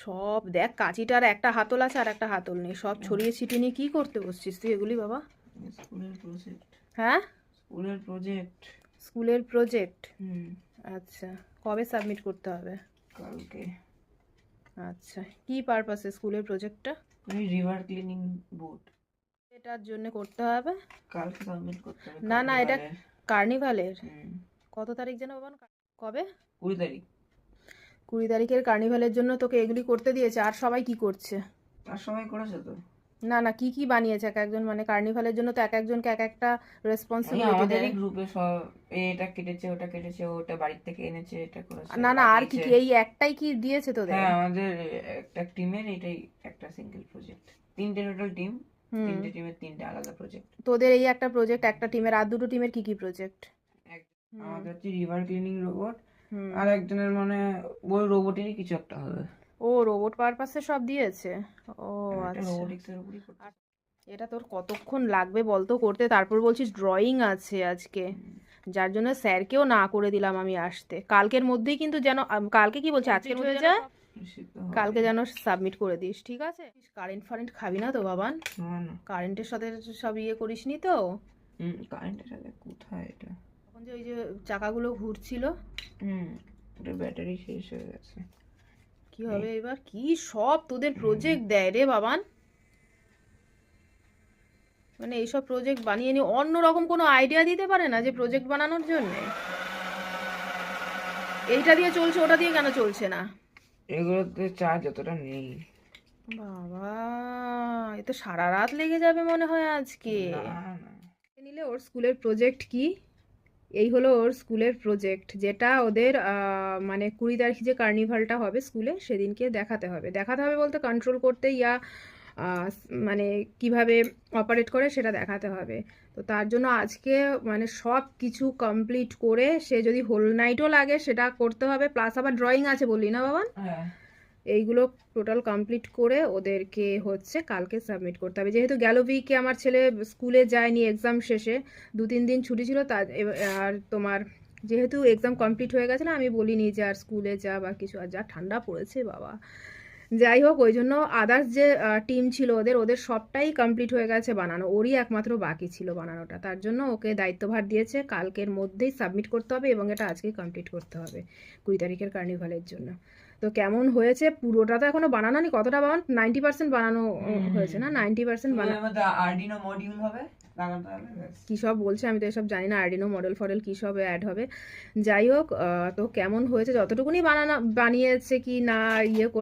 সব দেখ, কাঁচিটার একটা হাতল আছে আর একটা হাতল নেই, সব ছড়িয়ে ছিটিয়ে নিয়ে কি করতে বসছিস তুই এগুলি বাবা? স্কুলের প্রজেক্ট। হ্যাঁ, স্কুলের প্রজেক্ট। স্কুলের প্রজেক্ট। হুম। আচ্ছা, কবে সাবমিট করতে হবে? কালকে। আচ্ছা, কি পারপাসে স্কুলের প্রজেক্টটা? ওই রিভার ক্লিনিং বোর্ড। এটার জন্য করতে হবে? কালকে সাবমিট করতে হবে না না, এটা কার্নিভালের। কার্নিভালের। হুম। কত তারিখ যেন বাবা? কবে? 20 তারিখ। 20 তারিখের কার্নিভালের জন্য তোকে এগুলি করতে দিয়েছে। আর সবাই কি করছে? আর সবাই করেছে তো। না না, কি কি বানিয়েছে এক একজন? মানে কার্নিভালের জন্য তো এক একজনকে এক একটা এই রেসপন্সিবিলিটি দেয়। আমাদেরই গ্রুপে সব এটা কেটেছে ওটা কেটেছে ওটা বাড়ির থেকে এনেছে এটা করেছে না না, আর কি লাগিয়েছে। কি এই একটাই কি দিয়েছে তোদের? হ্যাঁ আমাদের একটা টিমের এটাই একটা সিঙ্গেল প্রজেক্ট। 3টে টোটাল টিম। 3টে টিমের 3টে আলাদা প্রজেক্ট। তোদের এই একটা প্রজেক্ট, একটা টিমের। আর দুটো টিমের কি কি প্রজেক্ট? আমাদের হচ্ছে রিভার ক্লিনিং রোবট। হুম। আর একজনের মানে ওই রোবটেরই কিছু একটা হবে। ও, রোবট পারপাসে সব দিয়েছে। ও এটা আচ্ছা। রোবোটিক্সের উপরই করতে। আর এটা তোর কতক্ষণ লাগবে বলতো করতে? তারপর বলছিস ড্রয়িং আছে আজকে, যার জন্য স্যারকেও না করে দিলাম আমি আসতে। কালকের মধ্যেই কিন্তু যেন কালকে কি বলছে, আজকের মধ্যে যা কালকে যেন সাবমিট করে দিস, ঠিক আছে? কারেন্ট ফারেন্ট খাবি না তো বাবান? না না। কারেন্টের সাথে সব ইয়ে করিসনি তো? কারেন্টের সাথে কোথায় এটা? তখন যে ওই যে চাকাগুলো ঘুরছিল। এটা ব্যাটারি শেষ হয়ে গেছে। কি হবে এবার? কি সব তোদের প্রজেক্ট দেয় রে বাবান! মানে এইসব প্রজেক্ট বানিয়ে নিয়ে অন্যরকম কোনো আইডিয়া দিতে পারে না যে প্রজেক্ট বানানোর জন্য? এইটা দিয়ে চলছে, ওটা দিয়ে কেন চলছে না? এগুলোতে চার্জ অতটা নেই। বাবা, এ তো সারা রাত লেগে যাবে মনে হয় আজকে। না না। নিলে ওর স্কুলের প্রজেক্ট কি? এই হলো ওর স্কুলের প্রজেক্ট, যেটা ওদের মানে 20 তারিখ যে কার্নিভালটা হবে স্কুলে সেদিনকে দেখাতে হবে। দেখাতে হবে বলতে কন্ট্রোল করতে ইয়া মানে কিভাবে অপারেট করে সেটা দেখাতে হবে। তো তার জন্য আজকে মানে সব কিছু কমপ্লিট করে, সে যদি হোল নাইটও লাগে সেটা করতে হবে। প্লাস আবার ড্রয়িং আছে বললি না বাবা? হ্যাঁ। এইগুলো টোটাল কমপ্লিট করে ওদেরকে হচ্ছে কালকে সাবমিট করতে হবে। যেহেতু গেল উইকে আমার ছেলে স্কুলে যায়নি, এক্সাম শেষে 2-3 দিন ছুটি ছিল, তার আর তোমার যেহেতু এক্সাম কমপ্লিট হয়ে গেছে না, আমি বলিনি যে আর স্কুলে যা বা কিছু। আর যা ঠান্ডা পড়েছে বাবা! যাই হোক, ওই জন্য আদার্স যে টিম ছিল ওদের ওদের সবটাই কমপ্লিট হয়ে গেছে বানানো, ওরই একমাত্র বাকি ছিল বানানোটা। তার জন্য ওকে দায়িত্বভার দিয়েছে কালকের মধ্যেই সাবমিট করতে হবে, এবং এটা আজকেই কমপ্লিট করতে হবে 20 তারিখের কার্নিভালের জন্য। তো কেমন হয়েছে পুরোটা তো এখনো বানানো নি। কতটা বানানো? 90% বানানো হয়েছে না? 90% বানানো। আরডিনো মডিউল হবে লাগাতে হবে ব্যাস। কী সব বলছে আমি তো এসব জানি না, আর্ডিনো মডেল ফডেল কী সব অ্যাড হবে। যাই হোক, তো কেমন হয়েছে, যতটুকুনি বানিয়েছে কি না ইয়ে